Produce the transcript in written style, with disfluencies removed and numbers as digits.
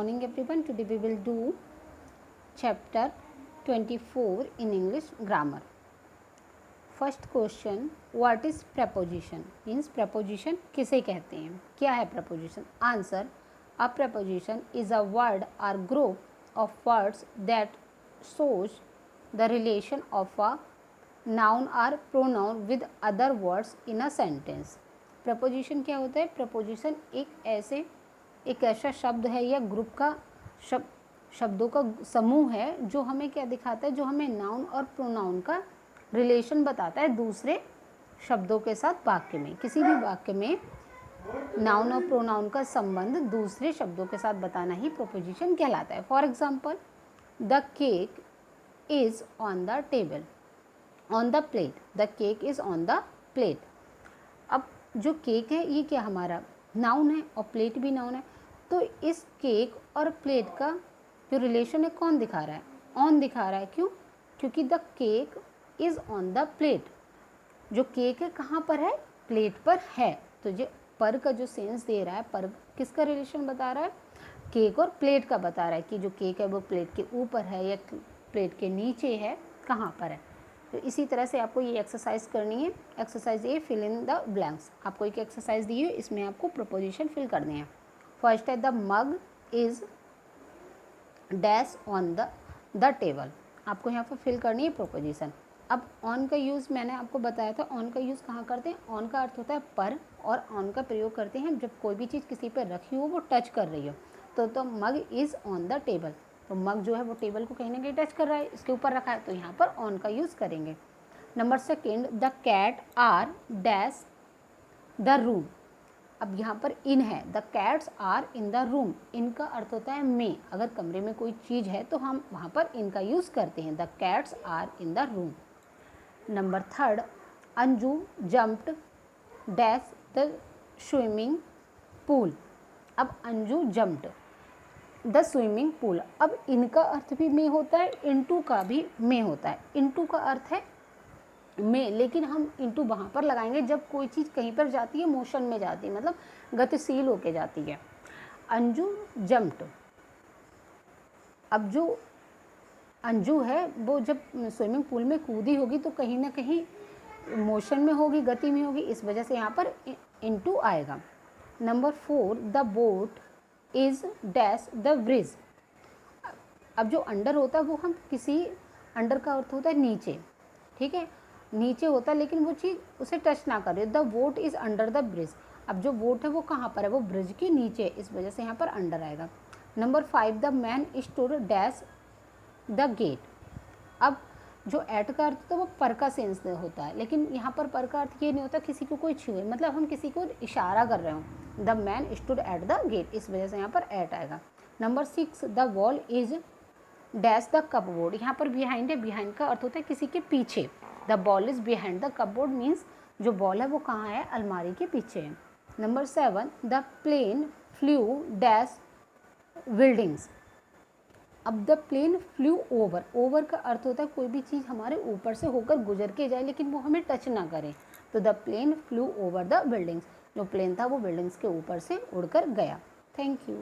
morning everyone. Today we will do chapter 24 in English grammar. First question, what is preposition? Means preposition किसे कहते हैं, क्या है preposition? Answer, a preposition is a word or group of words that shows the relation of a noun or pronoun with other words in a sentence. preposition क्या होता है? preposition एक ऐसा शब्द है या ग्रुप का शब्दों का समूह है जो हमें क्या दिखाता है, जो हमें नाउन और प्रोनाउन का रिलेशन बताता है दूसरे शब्दों के साथ वाक्य में। किसी भी वाक्य में नाउन और प्रोनाउन का संबंध दूसरे शब्दों के साथ बताना ही प्रोपोजिशन कहलाता है। For example, the cake is on the table, on the plate, the cake is on the plate. अब जो केक है ये क्या हमारा नाउन है और प्लेट भी नाउन है, तो इस केक और प्लेट का जो रिलेशन है कौन दिखा रहा है? ऑन दिखा रहा है। क्यों? क्योंकि the cake is on the plate. जो केक है कहाँ पर है? प्लेट पर है। तो जो पर का जो सेंस दे रहा है, पर किसका रिलेशन बता रहा है? केक और प्लेट का बता रहा है कि जो केक है वो प्लेट के ऊपर है या प्लेट के नीचे है, कहाँ पर है। तो इसी तरह से आपको ये एक्सरसाइज करनी है। Exercise A, fill in the blanks. आपको एक एक्सरसाइज दी है, इसमें आपको प्रोपोजिशन फिल करने हैं। फर्स्ट है, the mug is dash on the table. आपको यहाँ पर फिल करनी है प्रोपोजिशन। अब ऑन का यूज़ मैंने आपको बताया था, ऑन का यूज़ कहाँ करते हैं? ऑन का अर्थ होता है पर, और ऑन का प्रयोग करते हैं जब कोई भी चीज़ किसी पर रखी हो, वो टच कर रही हो। तो मग इज़ ऑन द टेबल, तो मग जो है वो टेबल को कहीं ना कहीं टच कर रहा है, इसके ऊपर रखा है, तो यहाँ पर ऑन का यूज़ करेंगे। Number second, the cat are dash the room. अब यहाँ पर इन है, the cats are in the room. In का अर्थ होता है में, अगर कमरे में कोई चीज़ है तो हम वहाँ पर इन का यूज़ करते हैं, the cats are in the room. Number third, Anju jumped dash the swimming pool. अब Anju jumped the swimming pool. अब इनका अर्थ भी में होता है, इनटू का भी में होता है। इनटू का अर्थ है में, लेकिन हम इनटू वहाँ पर लगाएंगे जब कोई चीज़ कहीं पर जाती है, मोशन में जाती है, मतलब गतिशील होके जाती है। अंजू जम्प्ड। अब जो अंजू है वो जब स्विमिंग पूल में कूदी होगी तो कहीं ना कहीं मोशन में होगी, गति में होगी, इस वजह से यहाँ पर इनटू आएगा। Number four, the boat is dash the bridge. अब जो अंडर होता है वो हम किसी, अंडर का अर्थ होता है नीचे, ठीक है, नीचे होता है, लेकिन वो चीज़ उसे टच ना करे। The boat is under the bridge. अब जो बोट है वो कहाँ पर है? वो ब्रिज के नीचे, इस वजह से यहाँ पर अंडर आएगा। Number five, the man stood dash the gate. अब जो एट का अर्थ तो वो पर का सेंस होता है, लेकिन यहाँ पर पर का अर्थ ये नहीं होता किसी को कोई छुए, मतलब हम किसी को इशारा कर रहे हो। The man stood at the gate, इस वजह से यहाँ पर एट आएगा। Number six, the wall is dash the cupboard. यहाँ पर बिहाइंड है, बिहाइंड का अर्थ होता है किसी के पीछे। The ball is behind the cupboard means जो बॉल है वो कहाँ है? अलमारी के पीछे है। Number seven, the plane flew dash buildings. अब the plane flew over, over का अर्थ होता है कोई भी चीज़ हमारे ऊपर से होकर गुजर के जाए लेकिन वो हमें टच ना करे, तो the plane flew over the buildings. जो प्लेन था वो बिल्डिंग्स के ऊपर से उड़कर गया। Thank you.